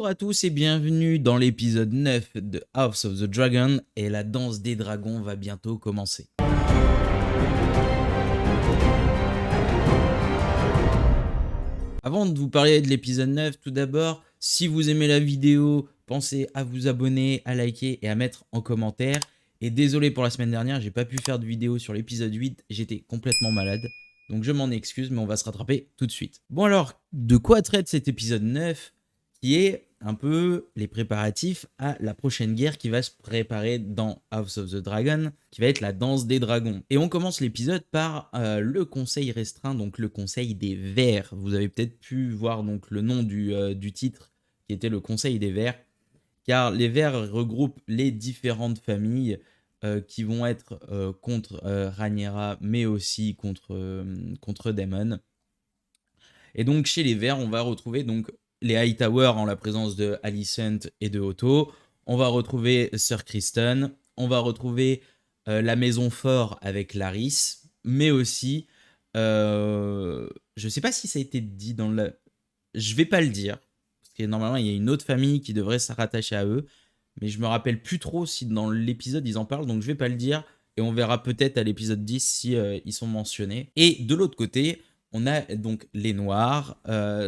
Bonjour à tous et bienvenue dans l'épisode 9 de House of the Dragon et la danse des dragons va bientôt commencer. Avant de vous parler de l'épisode 9, tout d'abord, si vous aimez la vidéo, pensez à vous abonner, à liker et à mettre en commentaire. Et désolé pour la semaine dernière, j'ai pas pu faire de vidéo sur l'épisode 8, j'étais complètement malade. Donc je m'en excuse, mais on va se rattraper tout de suite. Bon alors, de quoi traite cet épisode 9 qui est un peu les préparatifs à la prochaine guerre qui va se préparer dans House of the Dragon, qui va être la danse des dragons. Et on commence l'épisode par le conseil restreint, donc le conseil des Verts. Vous avez peut-être pu voir donc le nom du titre, qui était le conseil des Verts, car les Verts regroupent les différentes familles qui vont être contre Rhaenyra, mais aussi contre Daemon. Et donc chez les Verts, on va retrouver donc les Hightower en la présence de Alicent et de Otto. On va retrouver Sir Criston. On va retrouver la Maison Fort avec Larys, mais aussi, je sais pas si ça a été dit dans le... Je vais pas le dire, parce que normalement il y a une autre famille qui devrait se rattacher à eux, mais je me rappelle plus trop si dans l'épisode ils en parlent, donc je vais pas le dire, et on verra peut-être à l'épisode 10 si ils sont mentionnés. Et de l'autre côté, on a donc les Noirs,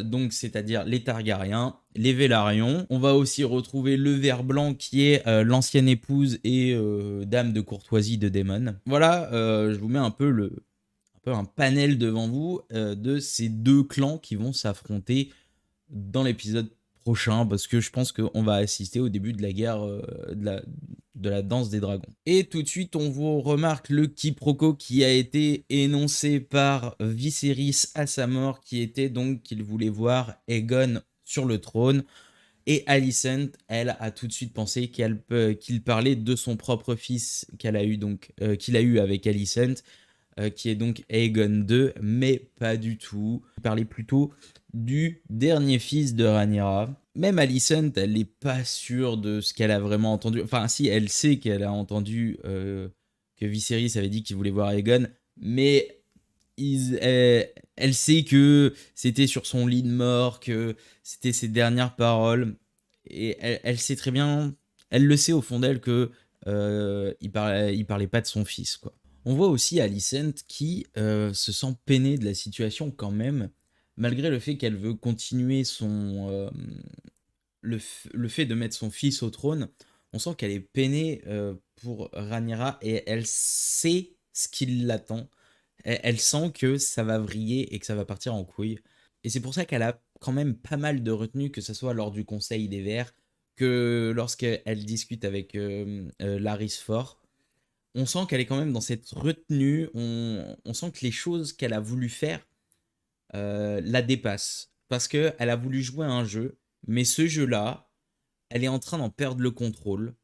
donc c'est-à-dire les Targaryens, les Vélarions. On va aussi retrouver le Vert Blanc qui est l'ancienne épouse et dame de courtoisie de Daemon. Voilà, je vous mets un peu un panel devant vous de ces deux clans qui vont s'affronter dans l'épisode prochain, parce que je pense qu'on va assister au début de la guerre de la danse des dragons. Et tout de suite, on vous remarque le quiproquo qui a été énoncé par Viserys à sa mort, qui était donc qu'il voulait voir Aegon sur le trône. Et Alicent, elle a tout de suite pensé qu'il parlait de son propre fils qu'il a eu avec Alicent, qui est donc Aegon II, mais pas du tout. Il parlait plutôt du dernier fils de Rhaenyra. Même Alicent, elle n'est pas sûre de ce qu'elle a vraiment entendu. Enfin, si, elle sait qu'elle a entendu que Viserys avait dit qu'il voulait voir Aegon, mais elle sait que c'était sur son lit de mort, que c'était ses dernières paroles, et elle sait très bien, elle le sait au fond d'elle que il parlait pas de son fils, quoi. On voit aussi Alicent qui se sent peinée de la situation quand même, malgré le fait qu'elle veut continuer le fait de mettre son fils au trône. On sent qu'elle est peinée pour Rhaenyra et elle sait ce qui l'attend. Elle sent que ça va vriller et que ça va partir en couille. Et c'est pour ça qu'elle a quand même pas mal de retenue, que ce soit lors du Conseil des Verts, que lorsqu'elle discute avec Larys Fort. On sent qu'elle est quand même dans cette retenue, on sent que les choses qu'elle a voulu faire la dépassent. Parce qu'elle a voulu jouer à un jeu, mais ce jeu-là, elle est en train d'en perdre le contrôle.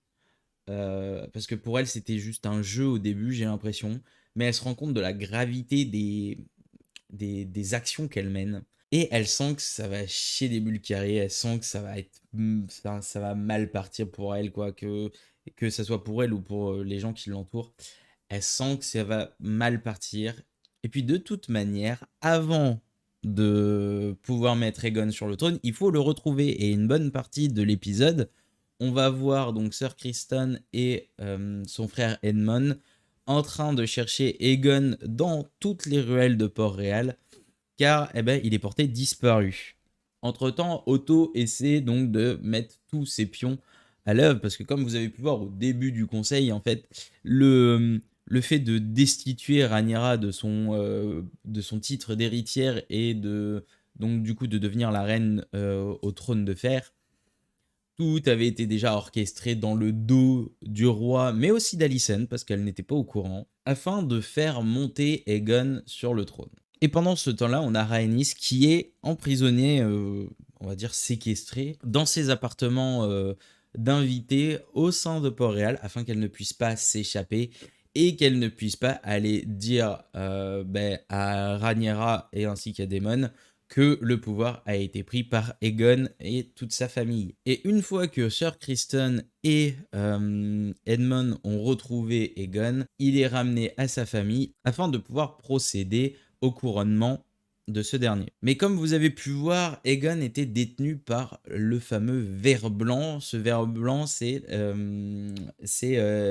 Parce que pour elle, c'était juste un jeu au début, j'ai l'impression. Mais elle se rend compte de la gravité des actions qu'elle mène. Et elle sent que ça va chier des bulles carrées, elle sent que ça va être, ça va mal partir pour elle, quoi, que ça soit pour elle ou pour les gens qui l'entourent. Elle sent que ça va mal partir. Et puis de toute manière, avant de pouvoir mettre Aegon sur le trône, il faut le retrouver. Et une bonne partie de l'épisode, on va voir donc Sir Criston et son frère Edmond en train de chercher Aegon dans toutes les ruelles de Port-Réal, car eh ben, il est porté disparu. Entre-temps, Otto essaie donc de mettre tous ses pions à l'œuvre, parce que comme vous avez pu voir au début du conseil, en fait, le fait de destituer Rhaenyra de son titre d'héritière et donc du coup de devenir la reine au trône de fer, tout avait été déjà orchestré dans le dos du roi, mais aussi d'Alicent, parce qu'elle n'était pas au courant, afin de faire monter Aegon sur le trône. Et pendant ce temps-là, on a Rhaenys qui est emprisonnée, on va dire séquestrée, dans ses appartements d'invités au sein de Port-Réal, afin qu'elle ne puisse pas s'échapper et qu'elle ne puisse pas aller dire à Rhaenyra et ainsi qu'à Daemon que le pouvoir a été pris par Aegon et toute sa famille. Et une fois que Sir Criston et Edmond ont retrouvé Aegon, il est ramené à sa famille afin de pouvoir procéder au couronnement de ce dernier. Mais comme vous avez pu voir, Aegon était détenu par le fameux ver blanc. Ce ver blanc, c'est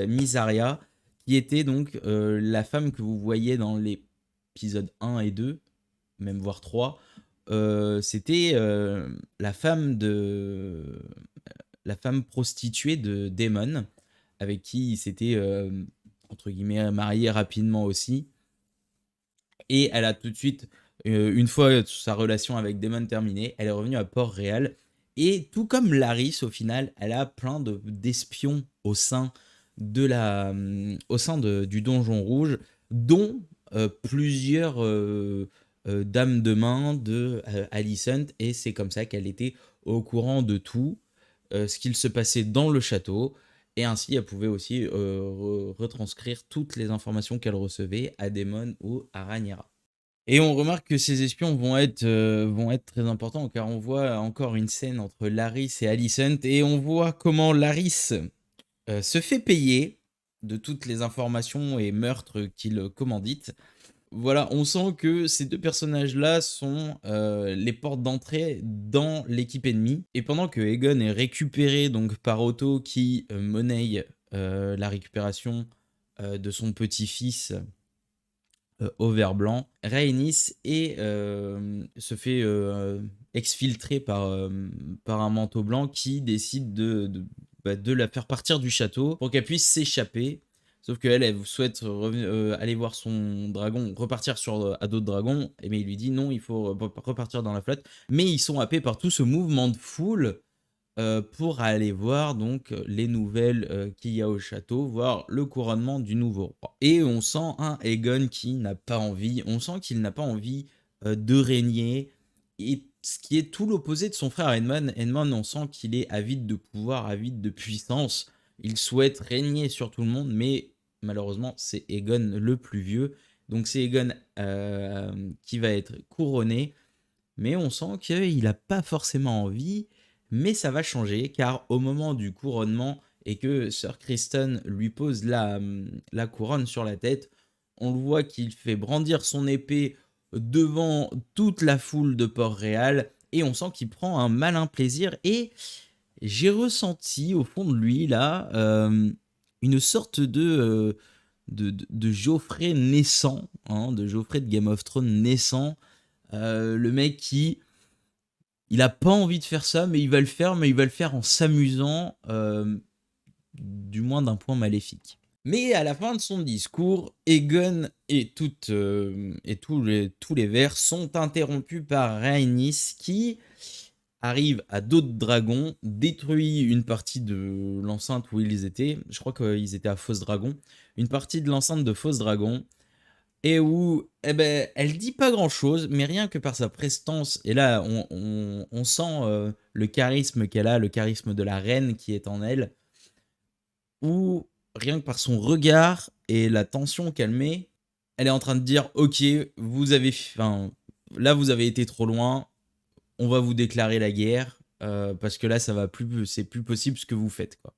Mysaria, qui était donc la femme que vous voyez dans l'épisode 1 et 2, même voire 3. C'était la femme prostituée de Daemon, avec qui il s'était entre guillemets marié rapidement aussi. Et elle a tout de suite, une fois sa relation avec Daemon terminée, elle est revenue à Port-Réal. Et tout comme Larys, au final, elle a plein d'espions au sein, du Donjon Rouge, dont plusieurs dames de main de Alicent. Et c'est comme ça qu'elle était au courant de tout ce qu'il se passait dans le château. Et ainsi, elle pouvait aussi retranscrire toutes les informations qu'elle recevait à Daemon ou à Rhaenyra. Et on remarque que ces espions vont être très importants, car on voit encore une scène entre Larys et Alicent, et on voit comment Larys se fait payer de toutes les informations et meurtres qu'il commandite. Voilà, on sent que ces deux personnages-là sont les portes d'entrée dans l'équipe ennemie. Et pendant que Aegon est récupéré donc par Otto, qui monnaie la récupération de son petit-fils au ver blanc, Rhaenys se fait exfiltrer par un manteau blanc qui décide de la faire partir du château pour qu'elle puisse s'échapper. Sauf qu'elle, elle souhaite aller voir son dragon, repartir à d'autres dragons, mais il lui dit non, il faut repartir dans la flotte. Mais ils sont happés par tout ce mouvement de foule pour aller voir donc les nouvelles qu'il y a au château, voir le couronnement du nouveau roi. Et on sent un Aegon qui n'a pas envie, on sent qu'il n'a pas envie de régner, et ce qui est tout l'opposé de son frère Aemon. Aemon, on sent qu'il est avide de pouvoir, avide de puissance, il souhaite régner sur tout le monde, mais malheureusement c'est Aegon le plus vieux, donc c'est Aegon qui va être couronné, mais on sent qu'il n'a pas forcément envie. Mais ça va changer, car au moment du couronnement et que Sir Criston lui pose la couronne sur la tête, on le voit qu'il fait brandir son épée devant toute la foule de Port-Réal, et on sent qu'il prend un malin plaisir. Et j'ai ressenti au fond de lui là une sorte de Joffrey naissant, hein, de Joffrey de Game of Thrones naissant, le mec qui il a pas envie de faire ça, mais il va le faire, mais il va le faire en s'amusant, du moins d'un point maléfique. Mais à la fin de son discours, Aegon et tous les vers sont interrompus par Rhaenys, qui arrive à d'autres dragons, détruit une partie de l'enceinte où ils étaient. Je crois qu'ils étaient à Fausse Dragon. Une partie de l'enceinte de Fausse Dragon. Et où elle dit pas grand chose, mais rien que par sa prestance, et là on sent le charisme qu'elle a, le charisme de la reine qui est en elle, ou rien que par son regard et la tension qu'elle met, elle est en train de dire ok, là vous avez été trop loin, on va vous déclarer la guerre, parce que là c'est plus possible ce que vous faites, quoi.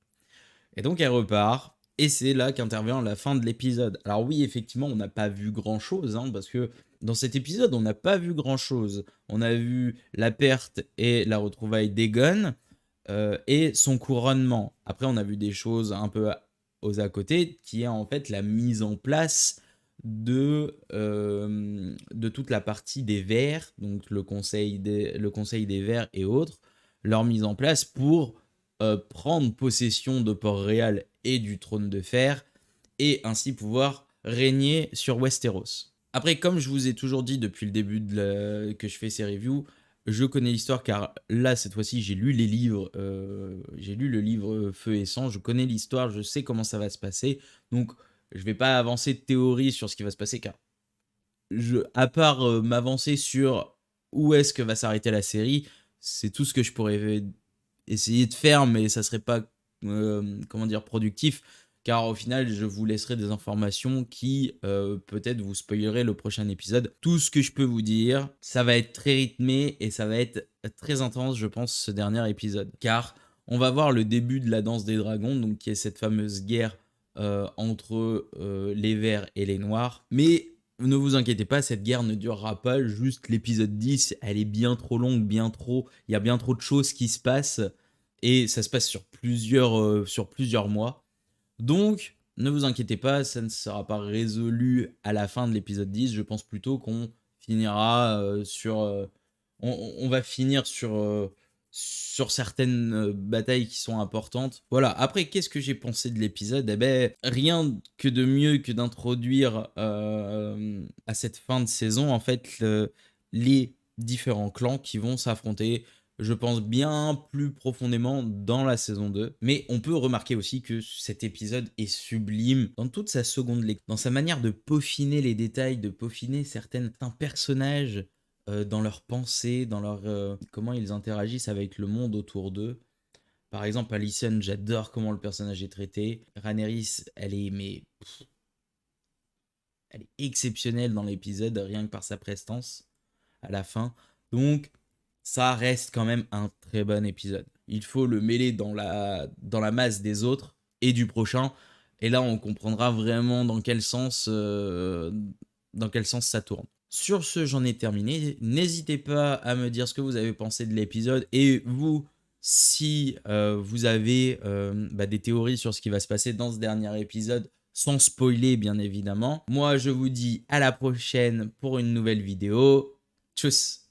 Et donc elle repart, et c'est là qu'intervient la fin de l'épisode. Alors oui, effectivement, on n'a pas vu grand-chose, hein, parce que dans cet épisode, on n'a pas vu grand-chose. On a vu la perte et la retrouvaille d'Aegon, et son couronnement. Après, on a vu des choses un peu aux à côté, qui est en fait la mise en place de toute la partie des Verts, donc le conseil des Verts et autres, leur mise en place pour prendre possession de Port-Réal et du trône de fer, et ainsi pouvoir régner sur Westeros. Après, comme je vous ai toujours dit depuis le début que je fais ces reviews, je connais l'histoire, car là, cette fois-ci, j'ai lu les livres, j'ai lu le livre Feu et Sang, je connais l'histoire, je sais comment ça va se passer, donc je vais pas avancer de théorie sur ce qui va se passer, car à part m'avancer sur où est-ce que va s'arrêter la série, c'est tout ce que je pourrais essayer de faire, mais ça serait pas productif, car au final je vous laisserai des informations qui peut-être vous spoileraient le prochain épisode. Tout ce que je peux vous dire, ça va être très rythmé et ça va être très intense, je pense, ce dernier épisode, car on va voir le début de la danse des dragons, donc qui est cette fameuse guerre entre les verts et les noirs. Mais ne vous inquiétez pas, cette guerre ne durera pas. Juste l'épisode 10, elle est bien trop longue, il y a bien trop de choses qui se passent. Et ça se passe sur plusieurs mois. Donc, ne vous inquiétez pas, ça ne sera pas résolu à la fin de l'épisode 10. Je pense plutôt qu'on finira on va finir sur certaines batailles qui sont importantes. Voilà, après, qu'est-ce que j'ai pensé de l'épisode? Eh ben, rien que de mieux que d'introduire à cette fin de saison, en fait, les différents clans qui vont s'affronter, je pense, bien plus profondément dans la saison 2. Mais on peut remarquer aussi que cet épisode est sublime dans toute sa seconde lecture, dans sa manière de peaufiner les détails, de peaufiner certains personnages, dans leurs pensées, dans comment ils interagissent avec le monde autour d'eux. Par exemple, Alicent, j'adore comment le personnage est traité. Rhaenyra, elle est exceptionnelle dans l'épisode, rien que par sa prestance à la fin. Donc, ça reste quand même un très bon épisode. Il faut le mêler dans la masse des autres et du prochain. Et là, on comprendra vraiment dans quel sens ça tourne. Sur ce, j'en ai terminé. N'hésitez pas à me dire ce que vous avez pensé de l'épisode. Et vous, si vous avez des théories sur ce qui va se passer dans ce dernier épisode, sans spoiler bien évidemment. Moi, je vous dis à la prochaine pour une nouvelle vidéo. Tchuss!